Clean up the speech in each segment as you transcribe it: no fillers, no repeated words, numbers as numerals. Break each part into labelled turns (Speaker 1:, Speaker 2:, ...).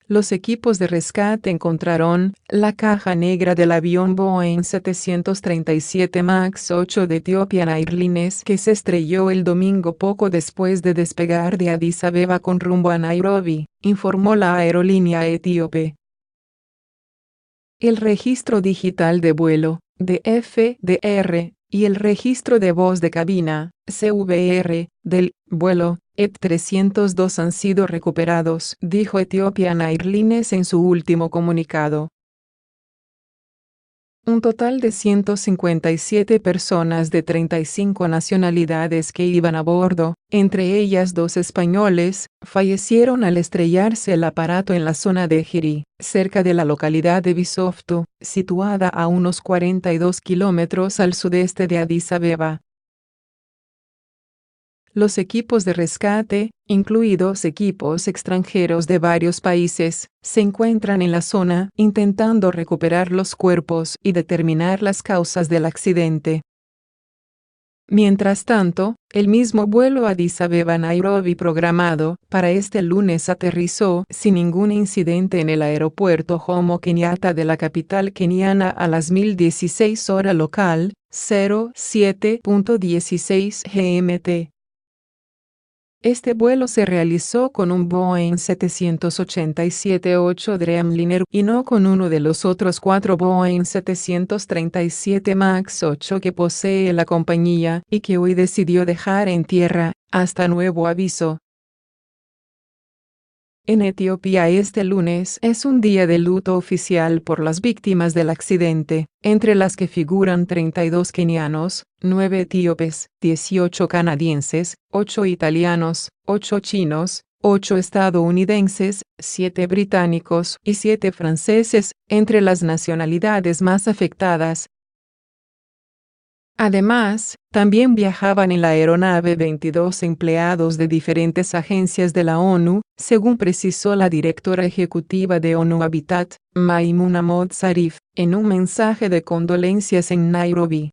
Speaker 1: Los equipos de rescate encontraron la caja negra del avión Boeing 737 MAX 8 de Ethiopian Airlines que se estrelló el domingo poco después de despegar de Addis Abeba con rumbo a Nairobi, informó la aerolínea etíope. El registro digital de vuelo, DFDR, y el registro de voz de cabina, CVR, del vuelo ET-302 han sido recuperados, dijo Ethiopian Airlines en su último comunicado. Un total de 157 personas de 35 nacionalidades que iban a bordo, entre ellas 2 españoles, fallecieron al estrellarse el aparato en la zona de Jiri, cerca de la localidad de Bisoftu, situada a unos 42 kilómetros al sudeste de Addis Abeba. Los equipos de rescate, incluidos equipos extranjeros de varios países, se encuentran en la zona intentando recuperar los cuerpos y determinar las causas del accidente. Mientras tanto, el mismo vuelo Addis Abeba-Nairobi programado para este lunes aterrizó sin ningún incidente en el aeropuerto Jomo Kenyatta de la capital keniana a las 1016 hora local, 07:16 GMT. Este vuelo se realizó con un Boeing 787-8 Dreamliner y no con uno de los otros 4 Boeing 737 MAX 8 que posee la compañía y que hoy decidió dejar en tierra, hasta nuevo aviso. En Etiopía este lunes es un día de luto oficial por las víctimas del accidente, entre las que figuran 32 kenianos, 9 etíopes, 18 canadienses, 8 italianos, 8 chinos, 8 estadounidenses, 7 británicos y 7 franceses, entre las nacionalidades más afectadas. Además, también viajaban en la aeronave 22 empleados de diferentes agencias de la ONU, según precisó la directora ejecutiva de ONU Habitat, Maimouna Mod Zarif, en un mensaje de condolencias en Nairobi.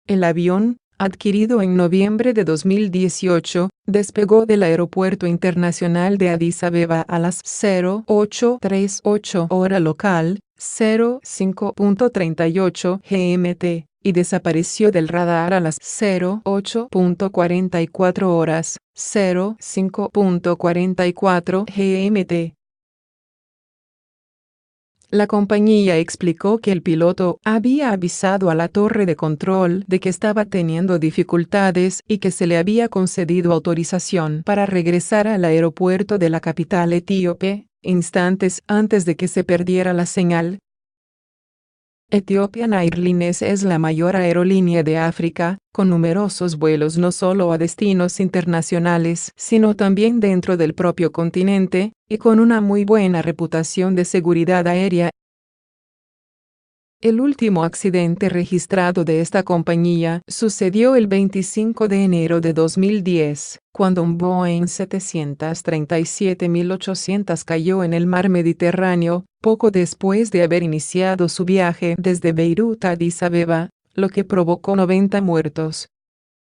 Speaker 1: El avión, adquirido en noviembre de 2018, despegó del Aeropuerto Internacional de Addis Abeba a las 08:38 hora local, 05:38 GMT, y desapareció del radar a las 08:44 horas, 05:44 GMT. La compañía explicó que el piloto había avisado a la torre de control de que estaba teniendo dificultades y que se le había concedido autorización para regresar al aeropuerto de la capital etíope, instantes antes de que se perdiera la señal. Ethiopian Airlines es la mayor aerolínea de África, con numerosos vuelos no solo a destinos internacionales, sino también dentro del propio continente, y con una muy buena reputación de seguridad aérea. El último accidente registrado de esta compañía sucedió el 25 de enero de 2010, cuando un Boeing 737-1800 cayó en el mar Mediterráneo, poco después de haber iniciado su viaje desde Beirut a Addis Abeba, lo que provocó 90 muertos.